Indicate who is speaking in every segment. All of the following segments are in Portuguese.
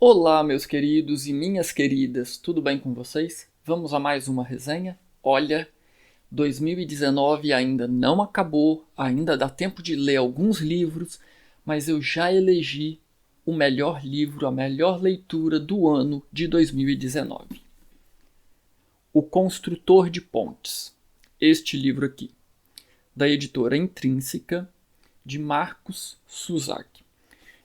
Speaker 1: Olá, meus queridos e minhas queridas, tudo bem com vocês? Vamos a mais uma resenha? Olha, 2019 ainda não acabou, ainda dá tempo de ler alguns livros, mas eu já elegi o melhor livro, a melhor leitura do ano de 2019. O Construtor de Pontes. Este livro aqui, da editora Intrínseca, de Marcos Suzak.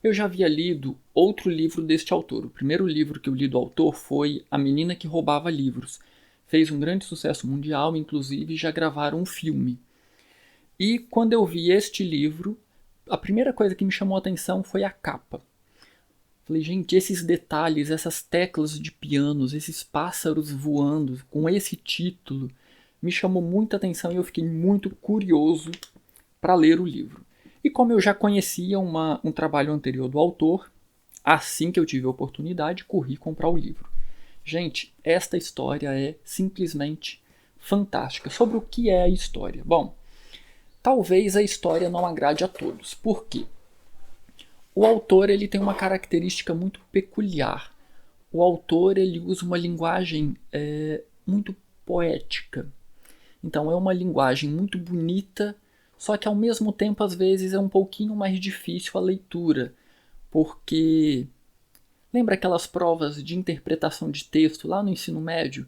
Speaker 1: Eu já havia lido outro livro deste autor. O primeiro livro que eu li do autor foi A Menina que Roubava Livros. Fez um grande sucesso mundial, inclusive já gravaram um filme. E quando eu vi este livro, a primeira coisa que me chamou a atenção foi a capa. Falei, gente, esses detalhes, essas teclas de pianos, esses pássaros voando com esse título, me chamou muita atenção e eu fiquei muito curioso para ler o livro. E como eu já conhecia um trabalho anterior do autor, assim que eu tive a oportunidade, corri comprar o livro. Gente, esta história é simplesmente fantástica. Sobre o que é a história? Bom, talvez a história não agrade a todos. Por quê? O autor ele tem uma característica muito peculiar. O autor ele usa uma linguagem muito poética. Então é uma linguagem muito bonita, só que ao mesmo tempo às vezes é um pouquinho mais difícil a leitura, porque lembra aquelas provas de interpretação de texto lá no ensino médio,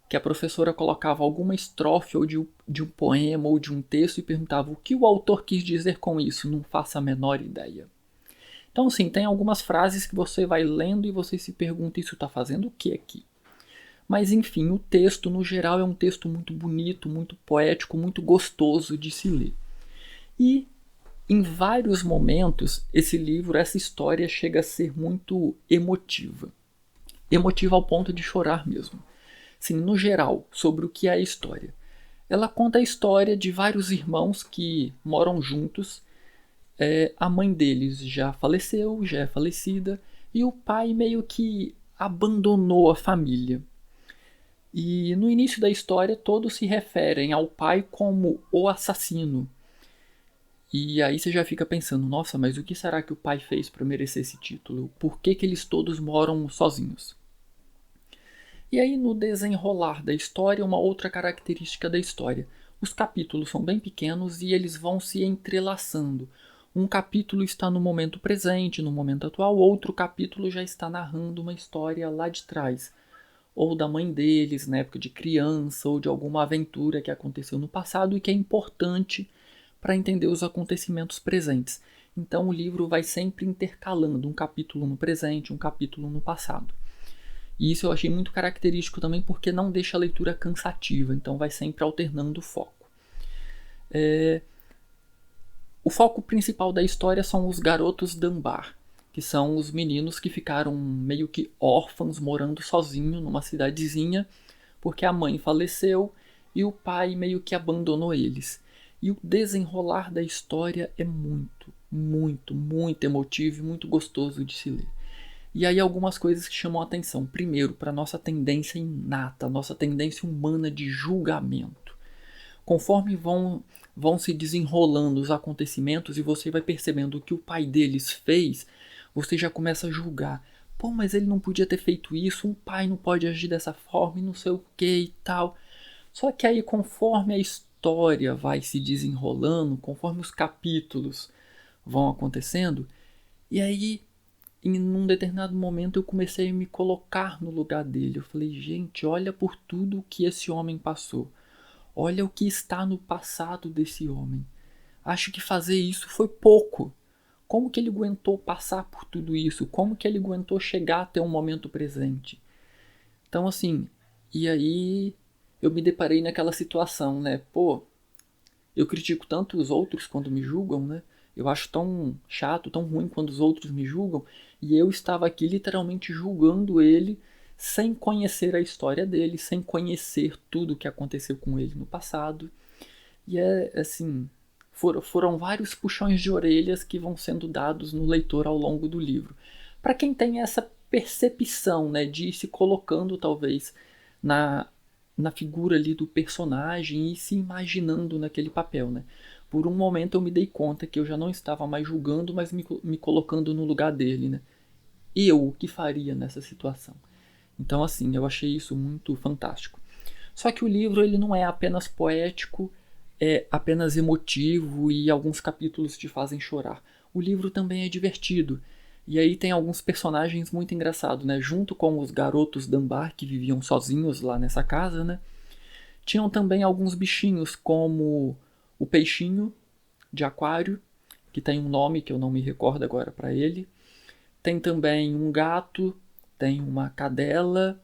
Speaker 1: que a professora colocava alguma estrofe ou de um poema ou de um texto e perguntava o que o autor quis dizer com isso? Não faço a menor ideia. Então, sim, tem algumas frases que você vai lendo e você se pergunta: isso está fazendo o que aqui? Mas, enfim, o texto, no geral, é um texto muito bonito, muito poético, muito gostoso de se ler. E, em vários momentos, esse livro, essa história chega a ser muito emotiva. Emotiva ao ponto de chorar mesmo. Sim, no geral, sobre o que é a história. Ela conta a história de vários irmãos que moram juntos. A mãe deles já faleceu, já é falecida, e o pai meio que abandonou a família. E no início da história todos se referem ao pai como o assassino. E aí você já fica pensando, nossa, mas o que será que o pai fez para merecer esse título? Por que eles todos moram sozinhos? E aí no desenrolar da história, uma outra característica da história. Os capítulos são bem pequenos e eles vão se entrelaçando. Um capítulo está no momento presente, no momento atual, outro capítulo já está narrando uma história lá de trás, ou da mãe deles na época de criança, ou de alguma aventura que aconteceu no passado e que é importante para entender os acontecimentos presentes. Então o livro vai sempre intercalando um capítulo no presente, um capítulo no passado. E isso eu achei muito característico também porque não deixa a leitura cansativa, então vai sempre alternando o foco. O foco principal da história são os garotos Dunbar, que são os meninos que ficaram meio que órfãos morando sozinhos numa cidadezinha, porque a mãe faleceu e o pai meio que abandonou eles. E o desenrolar da história é muito, muito, muito emotivo e muito gostoso de se ler. E aí algumas coisas que chamam a atenção. Primeiro, para nossa tendência inata, nossa tendência humana de julgamento. Conforme vão se desenrolando os acontecimentos e você vai percebendo o que o pai deles fez, você já começa a julgar. Pô, mas ele não podia ter feito isso, um pai não pode agir dessa forma e não sei o que e tal. Só que aí conforme a história vai se desenrolando, conforme os capítulos vão acontecendo, e aí em um determinado momento eu comecei a me colocar no lugar dele. Eu falei, gente, olha por tudo que esse homem passou. Olha o que está no passado desse homem. Acho que fazer isso foi pouco. Como que ele aguentou passar por tudo isso? Como que ele aguentou chegar até o momento presente? Então, assim, e aí eu me deparei naquela situação, né? Pô, eu critico tanto os outros quando me julgam, né? Eu acho tão chato, tão ruim quando os outros me julgam. E eu estava aqui literalmente julgando ele sem conhecer a história dele, sem conhecer tudo o que aconteceu com ele no passado. E é assim, foram vários puxões de orelhas que vão sendo dados no leitor ao longo do livro. Para quem tem essa percepção, né, de ir se colocando talvez na, na figura ali do personagem e se imaginando naquele papel, né? Por um momento eu me dei conta que eu já não estava mais julgando, mas me colocando no lugar dele, né? eu o que faria nessa situação. Então, assim, eu achei isso muito fantástico. Só que o livro ele não é apenas poético, é apenas emotivo e alguns capítulos te fazem chorar. O livro também é divertido. E aí tem alguns personagens muito engraçados, né? Junto com os garotos Dunbar que viviam sozinhos lá nessa casa, né? Tinham também alguns bichinhos, como o peixinho de aquário, que tem um nome que eu não me recordo agora para ele. Tem também um gato, tem uma cadela.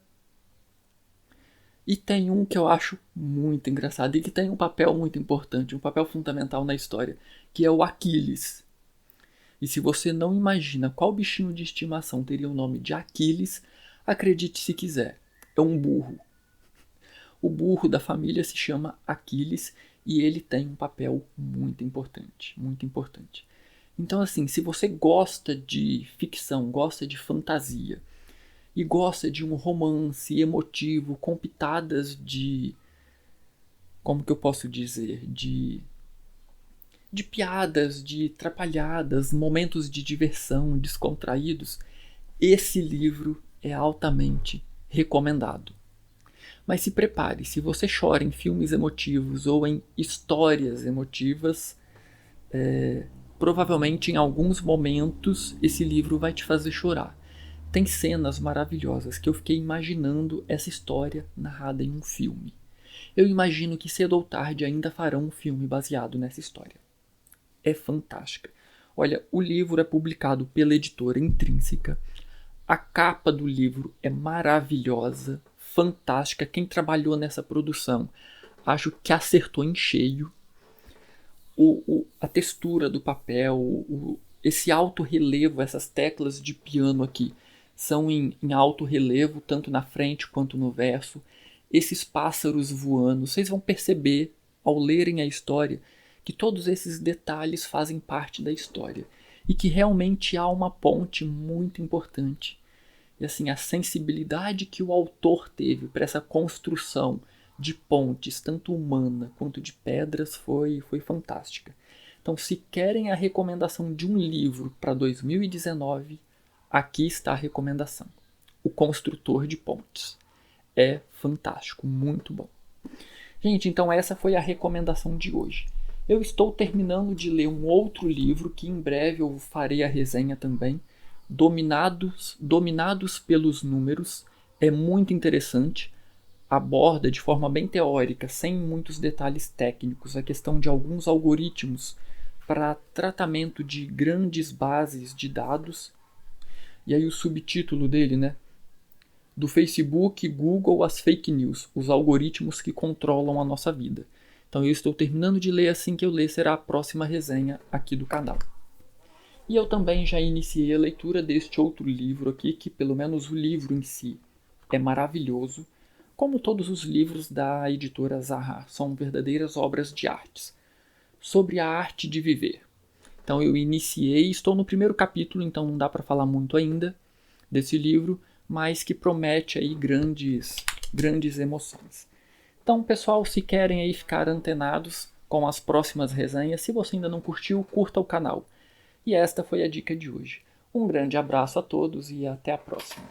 Speaker 1: E tem um que eu acho muito engraçado e que tem um papel muito importante, um papel fundamental na história, que é o Aquiles. E se você não imagina qual bichinho de estimação teria o nome de Aquiles, acredite se quiser, é um burro. O burro da família se chama Aquiles e ele tem um papel muito importante, muito importante. Então assim, se você gosta de ficção, gosta de fantasia e gosta de um romance emotivo com pitadas de, como que eu posso dizer, de piadas, de trapalhadas, momentos de diversão descontraídos, esse livro é altamente recomendado. Mas se prepare, se você chora em filmes emotivos ou em histórias emotivas, provavelmente em alguns momentos esse livro vai te fazer chorar. Tem cenas maravilhosas que eu fiquei imaginando essa história narrada em um filme. Eu imagino que cedo ou tarde ainda farão um filme baseado nessa história. É fantástica. Olha, o livro é publicado pela editora Intrínseca. A capa do livro é maravilhosa, fantástica. Quem trabalhou nessa produção, acho que acertou em cheio. A textura do papel, esse alto relevo, essas teclas de piano aqui, são em alto relevo, tanto na frente quanto no verso. Esses pássaros voando, vocês vão perceber ao lerem a história que todos esses detalhes fazem parte da história e que realmente há uma ponte muito importante. E assim, a sensibilidade que o autor teve para essa construção de pontes, tanto humana quanto de pedras, foi fantástica. Então, se querem a recomendação de um livro para 2019, aqui está a recomendação. O Construtor de Pontes. É fantástico, muito bom. Gente, então essa foi a recomendação de hoje. Eu estou terminando de ler um outro livro que em breve eu farei a resenha também. Dominados pelos Números. É muito interessante. Aborda de forma bem teórica, sem muitos detalhes técnicos, a questão de alguns algoritmos para tratamento de grandes bases de dados. E aí o subtítulo dele, né? Do Facebook, Google, as fake news, os algoritmos que controlam a nossa vida. Então eu estou terminando de ler, assim que eu ler será a próxima resenha aqui do canal. E eu também já iniciei a leitura deste outro livro aqui, que pelo menos o livro em si é maravilhoso, como todos os livros da editora Zaha, são verdadeiras obras de artes, sobre a arte de viver. Então eu iniciei, estou no primeiro capítulo, então não dá para falar muito ainda desse livro, mas que promete aí grandes emoções. Então, pessoal, se querem aí ficar antenados com as próximas resenhas, se você ainda não curtiu, curta o canal. E esta foi a dica de hoje. Um grande abraço a todos e até a próxima.